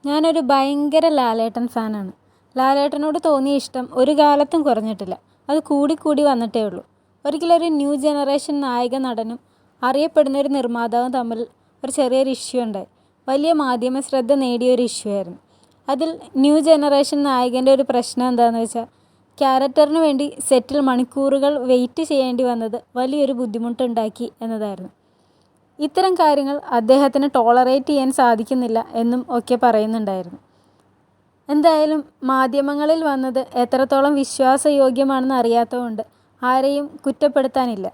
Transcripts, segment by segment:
ഞാനൊരു ഭയങ്കര ലാലേട്ടൻ ഫാനാണ്. ലാലേട്ടനോട് തോന്നിയ ഇഷ്ടം ഒരു കാലത്തും കുറഞ്ഞിട്ടില്ല. അത് കൂടിക്കൂടി വന്നിട്ടേ ഉള്ളൂ. ഒരിക്കലൊരു ന്യൂ ജനറേഷൻ നായക നടനും അറിയപ്പെടുന്ന ഒരു നിർമ്മാതാവും തമ്മിൽ ഒരു ചെറിയൊരു ഇഷ്യൂ ഉണ്ടായി. വലിയ മാധ്യമ ശ്രദ്ധ നേടിയൊരു ഇഷ്യൂ ആയിരുന്നു. അതിൽ ന്യൂ ജനറേഷൻ നായകൻ്റെ ഒരു പ്രശ്നം എന്താണെന്ന് വെച്ചാൽ, ക്യാരക്ടറിന് വേണ്ടി സെറ്റിൽ മണിക്കൂറുകൾ വെയിറ്റ് ചെയ്യേണ്ടി വന്നത് വലിയൊരു ബുദ്ധിമുട്ടുണ്ടാക്കി എന്നതായിരുന്നു. ഇത്തരം കാര്യങ്ങൾ അദ്ദേഹത്തിന് ടോളറേറ്റ് ചെയ്യാൻ സാധിക്കുന്നില്ല എന്നും ഒക്കെ പറയുന്നുണ്ടായിരുന്നു. എന്തായാലും മാധ്യമങ്ങളിൽ വന്നത് എത്രത്തോളം വിശ്വാസയോഗ്യമാണെന്ന് അറിയാത്തതുകൊണ്ട് ആരെയും കുറ്റപ്പെടുത്താനില്ല.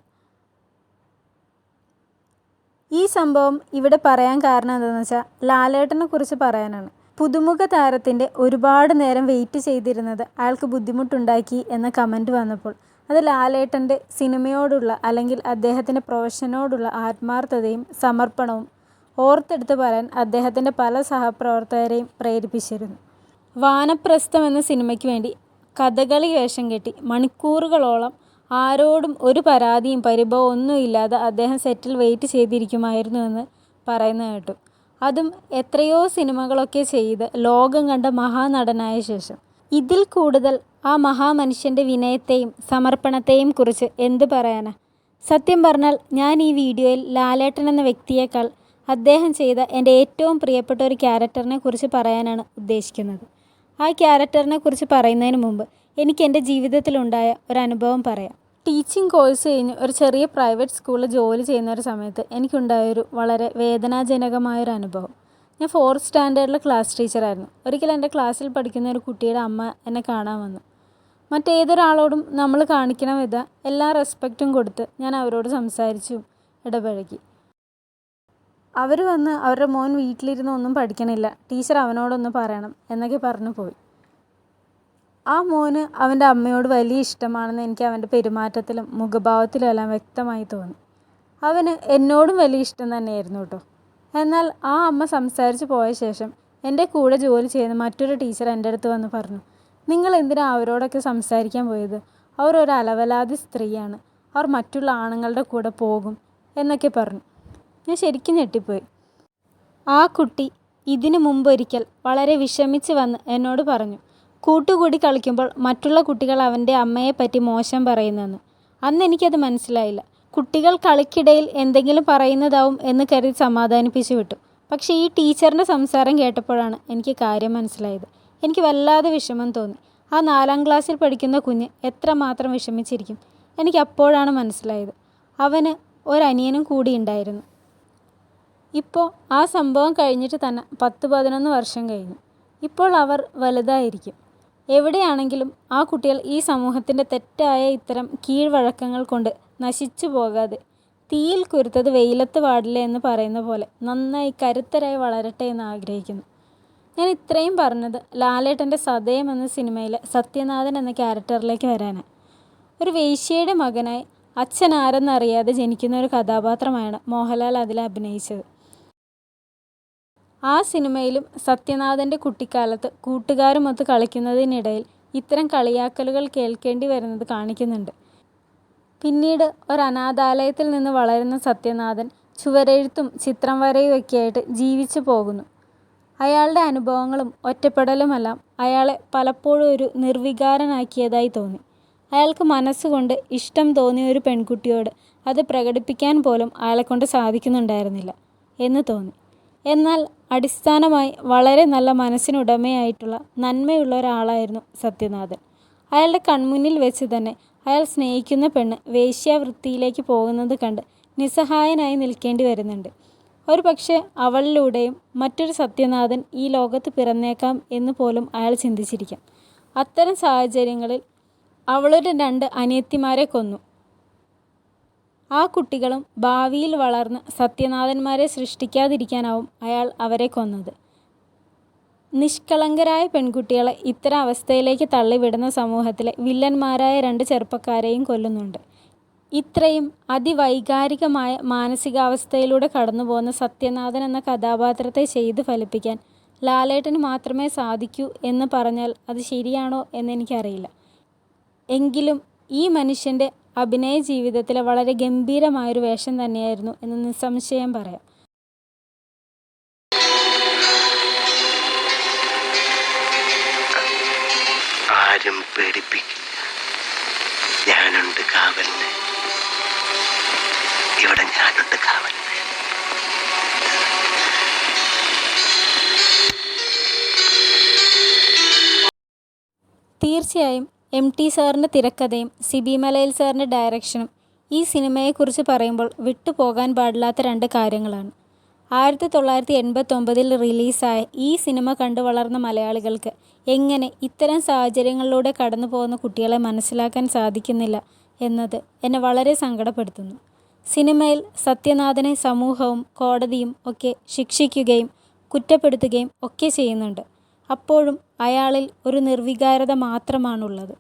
ഈ സംഭവം ഇവിടെ പറയാൻ കാരണം എന്താണെന്ന് വെച്ചാൽ, ലാലേട്ടനെ കുറിച്ച് പറയാനാണ്. പുതുമുഖ താരത്തിൻ്റെ ഒരുപാട് നേരം വെയിറ്റ് ചെയ്തിരുന്നത് അയാൾക്ക് ബുദ്ധിമുട്ടുണ്ടാക്കി എന്ന കമൻറ്റ് വന്നപ്പോൾ അത് ലാലേട്ടൻ്റെ സിനിമയോടുള്ള അല്ലെങ്കിൽ അദ്ദേഹത്തിൻ്റെ പ്രൊഫഷനോടുള്ള ആത്മാർത്ഥതയും സമർപ്പണവും ഓർത്തെടുത്ത് പറയാൻ അദ്ദേഹത്തിൻ്റെ പല സഹപ്രവർത്തകരെയും പ്രേരിപ്പിച്ചിരുന്നു. വാനപ്രസ്ഥം എന്ന സിനിമയ്ക്ക് വേണ്ടി കഥകളി വേഷം കെട്ടി മണിക്കൂറുകളോളം ആരോടും ഒരു പരാതിയും പരിഭവവും ഒന്നുമില്ലാതെ അദ്ദേഹം സെറ്റിൽ വെയിറ്റ് ചെയ്തിരിക്കുമായിരുന്നുവെന്ന് പറയുന്നത് കേട്ടു. അതും എത്രയോ സിനിമകളൊക്കെ ചെയ്ത് ലോകം കണ്ട മഹാനടനായ ശേഷം. ഇതിൽ കൂടുതൽ ആ മഹാമനുഷ്യൻ്റെ വിനയത്തെയും സമർപ്പണത്തെയും കുറിച്ച് എന്ത് പറയാനാ? സത്യം പറഞ്ഞാൽ ഞാൻ ഈ വീഡിയോയിൽ ലാലേട്ടൻ എന്ന വ്യക്തിയേക്കാൾ അദ്ദേഹം ചെയ്ത എൻ്റെ ഏറ്റവും പ്രിയപ്പെട്ട ഒരു ക്യാരക്ടറിനെ കുറിച്ച് പറയാനാണ് ഉദ്ദേശിക്കുന്നത്. ആ ക്യാരക്ടറിനെ കുറിച്ച് പറയുന്നതിന് മുമ്പ് എനിക്ക് എൻ്റെ ജീവിതത്തിലുണ്ടായ ഒരനുഭവം പറയാം. ടീച്ചിങ് കോഴ്സ് കഴിഞ്ഞ് ഒരു ചെറിയ പ്രൈവറ്റ് സ്കൂളിൽ ജോലി ചെയ്യുന്ന ഒരു സമയത്ത് എനിക്കുണ്ടായൊരു വളരെ വേദനാജനകമായൊരു അനുഭവം. ഞാൻ 4th സ്റ്റാൻഡേർഡിലെ ക്ലാസ് ടീച്ചറായിരുന്നു. ഒരിക്കൽ എൻ്റെ ക്ലാസ്സിൽ പഠിക്കുന്ന ഒരു കുട്ടിയുടെ അമ്മ എന്നെ കാണാൻ വന്നു. മറ്റേതൊരാളോടും നമ്മൾ കാണിക്കണ വിധം എല്ലാ റെസ്പെക്റ്റും കൊടുത്ത് ഞാൻ അവരോട് സംസാരിച്ചു ഇടപഴകി. അവർ വന്ന് അവരുടെ മോൻ വീട്ടിലിരുന്ന് ഒന്നും പഠിക്കണില്ല, ടീച്ചർ അവനോടൊന്ന് പറയണം എന്നൊക്കെ പറഞ്ഞു പോയി. ആ മോന് അവൻ്റെ അമ്മയോട് വലിയ ഇഷ്ടമാണെന്ന് എനിക്ക് അവൻ്റെ പെരുമാറ്റത്തിലും മുഖഭാവത്തിലും എല്ലാം വ്യക്തമായി തോന്നി. അവന് എന്നോടും വലിയ ഇഷ്ടം തന്നെയായിരുന്നു കേട്ടോ. എന്നാൽ ആ അമ്മ സംസാരിച്ച് പോയ ശേഷം എൻ്റെ കൂടെ ജോലി ചെയ്യുന്ന മറ്റൊരു ടീച്ചർ എൻ്റെ അടുത്ത് വന്ന് പറഞ്ഞു, നിങ്ങൾ എന്തിനാ അവരോടൊക്കെ സംസാരിക്കാൻ പോയത്? അവർ ഒരു അലവലാതി സ്ത്രീയാണ്, അവർ മറ്റുള്ള ആണുങ്ങളുടെ കൂടെ പോകും എന്നൊക്കെ പറഞ്ഞു. ഞാൻ ശരിക്കും ഞെട്ടിപ്പോയി. ആ കുട്ടി ഇതിനു മുമ്പൊരിക്കൽ വളരെ വിഷമിച്ച് വന്ന് എന്നോട് പറഞ്ഞു, കൂട്ടുകൂടി കളിക്കുമ്പോൾ മറ്റുള്ള കുട്ടികൾ അവൻ്റെ അമ്മയെപ്പറ്റി മോശം പറയുന്നെന്ന്. അന്ന് എനിക്കത് മനസ്സിലായില്ല. കുട്ടികൾ കളിക്കിടയിൽ എന്തെങ്കിലും പറയുന്നതാവും എന്ന് കരുതി സമാധാനിപ്പിച്ചു വിട്ടു. പക്ഷേ ഈ ടീച്ചറിൻ്റെ സംസാരം കേട്ടപ്പോഴാണ് എനിക്ക് കാര്യം മനസ്സിലായത്. എനിക്ക് വല്ലാതെ വിഷമം തോന്നി. ആ 4ാം ക്ലാസ്സിൽ പഠിക്കുന്ന കുഞ്ഞ് എത്രമാത്രം വിഷമിച്ചിരിക്കും. എനിക്ക് അപ്പോഴാണ് മനസ്സിലായത് അവന് ഒരനിയനും കൂടി ഉണ്ടായിരുന്നു. ഇപ്പോൾ ആ സംഭവം കഴിഞ്ഞിട്ട് തന്നെ 10-11 വർഷം കഴിഞ്ഞു. ഇപ്പോൾ അവർ വലുതായിരിക്കും. എവിടെയാണെങ്കിലും ആ കുട്ടികൾ ഈ സമൂഹത്തിൻ്റെ തെറ്റായ ഇത്തരം കീഴ്വഴക്കങ്ങൾ കൊണ്ട് നശിച്ചു പോകാതെ തീയിൽ കുരുത്തത് വെയിലത്ത് പാടില്ല എന്ന് പറയുന്ന പോലെ നന്നായി കരുത്തരായി വളരട്ടെ എന്ന് ആഗ്രഹിക്കുന്നു. ഞാൻ ഇത്രയും പറഞ്ഞത് ലാലേട്ടൻ്റെ സതയം എന്ന സിനിമയിലെ സത്യനാഥൻ എന്ന ക്യാരക്ടറിലേക്ക് വരാനാണ്. ഒരു വേശ്യയുടെ മകനായി അച്ഛൻ ആരെന്നറിയാതെ ജനിക്കുന്ന ഒരു കഥാപാത്രമാണ് മോഹൻലാൽ അതിൽ അഭിനയിച്ചത്. ആ സിനിമയിലും സത്യനാഥൻ്റെ കുട്ടിക്കാലത്ത് കൂട്ടുകാരുമൊത്ത് കളിക്കുന്നതിനിടയിൽ ഇത്തരം കളിയാക്കലുകൾ കേൾക്കേണ്ടി വരുന്നത് കാണിക്കുന്നുണ്ട്. പിന്നീട് ഒരു അനാഥാലയത്തിൽ നിന്ന് വളരുന്ന സത്യനാഥൻ ചുവരെഴുത്തും ചിത്രം വരയുമൊക്കെയായിട്ട് ജീവിച്ചു പോകുന്നു. അയാളുടെ അനുഭവങ്ങളും ഒറ്റപ്പെടലുമെല്ലാം അയാളെ പലപ്പോഴും ഒരു നിർവികാരനാക്കിയതായി തോന്നി. അയാൾക്ക് മനസ്സുകൊണ്ട് ഇഷ്ടം തോന്നിയ ഒരു പെൺകുട്ടിയോട് അത് പ്രകടിപ്പിക്കാൻ പോലും അയാളെക്കൊണ്ട് സാധിക്കുന്നുണ്ടായിരുന്നില്ല എന്ന് തോന്നി. എന്നാൽ അടിസ്ഥാനമായി വളരെ നല്ല മനസ്സിനുടമയായിട്ടുള്ള നന്മയുള്ള ഒരാളായിരുന്നു സത്യനാഥൻ. അയാളുടെ കൺമുന്നിൽ വെച്ച് തന്നെ അയാൾ സ്നേഹിക്കുന്ന പെണ്ണ് വേശ്യാവൃത്തിയിലേക്ക് പോകുന്നത് കണ്ട് നിസ്സഹായനായി നിൽക്കേണ്ടി വരുന്നുണ്ട്. ഒരു പക്ഷേ അവളിലൂടെയും മറ്റൊരു സത്യനാഥൻ ഈ ലോകത്ത് പിറന്നേക്കാം എന്ന് പോലും അയാൾ ചിന്തിച്ചിരിക്കാം. അത്തരം സാഹചര്യങ്ങളിൽ അവളുടെ 2 അനിയത്തിമാരെ കൊന്നു. ആ കുട്ടികളും ഭാവിയിൽ വളർന്ന് സത്യനാഥന്മാരെ സൃഷ്ടിക്കാതിരിക്കാനാവും അയാൾ അവരെ കൊന്നത്. നിഷ്കളങ്കരായ പെൺകുട്ടികളെ ഇത്തരം അവസ്ഥയിലേക്ക് തള്ളിവിടുന്ന സമൂഹത്തിലെ വില്ലന്മാരായ 2 ചെറുപ്പക്കാരെയും കൊല്ലുന്നുണ്ട്. ഇത്രയും അതിവൈകാരികമായ മാനസികാവസ്ഥയിലൂടെ കടന്നുപോകുന്ന സത്യനാഥൻ എന്ന കഥാപാത്രത്തെ ചെയ്ത് ഫലിപ്പിക്കാൻ ലാലേട്ടന് മാത്രമേ സാധിക്കൂ എന്ന് പറഞ്ഞാൽ അത് ശരിയാണോ എന്നെനിക്കറിയില്ല. എങ്കിലും ഈ മനുഷ്യൻ്റെ അഭിനയ ജീവിതത്തിലെ വളരെ ഗംഭീരമായൊരു വേഷം തന്നെയായിരുന്നു എന്ന് നിസ്സംശയം പറയാം. ആരും പേടിപ്പിക്കില്ല. ഞാനുണ്ട് കാവലിന്, ഇവിടെ ഞാനുണ്ട് കാവലിന്. തീർച്ചയായും MT സാറിൻ്റെ തിരക്കഥയും സിബി മലയിൽ സാറിൻ്റെ ഡയറക്ഷനും ഈ സിനിമയെക്കുറിച്ച് പറയുമ്പോൾ വിട്ടുപോകാൻ പാടില്ലാത്ത രണ്ട് കാര്യങ്ങളാണ്. 1989 റിലീസായ ഈ സിനിമ കണ്ടു വളർന്ന മലയാളികൾക്ക് എങ്ങനെ ഇത്തരം സാഹചര്യങ്ങളിലൂടെ കടന്നു പോകുന്ന കുട്ടികളെ മനസ്സിലാക്കാൻ സാധിക്കുന്നില്ല എന്നത് എന്നെ വളരെ സങ്കടപ്പെടുത്തുന്നു. സിനിമയിൽ സത്യനാഥനെ സമൂഹവും കോടതിയും ഒക്കെ ശിക്ഷിക്കുകയും കുറ്റപ്പെടുത്തുകയും ഒക്കെ ചെയ്യുന്നുണ്ട്. അപ്പോഴും അയാളിൽ ഒരു നിർവികാരത മാത്രമാണുള്ളത്.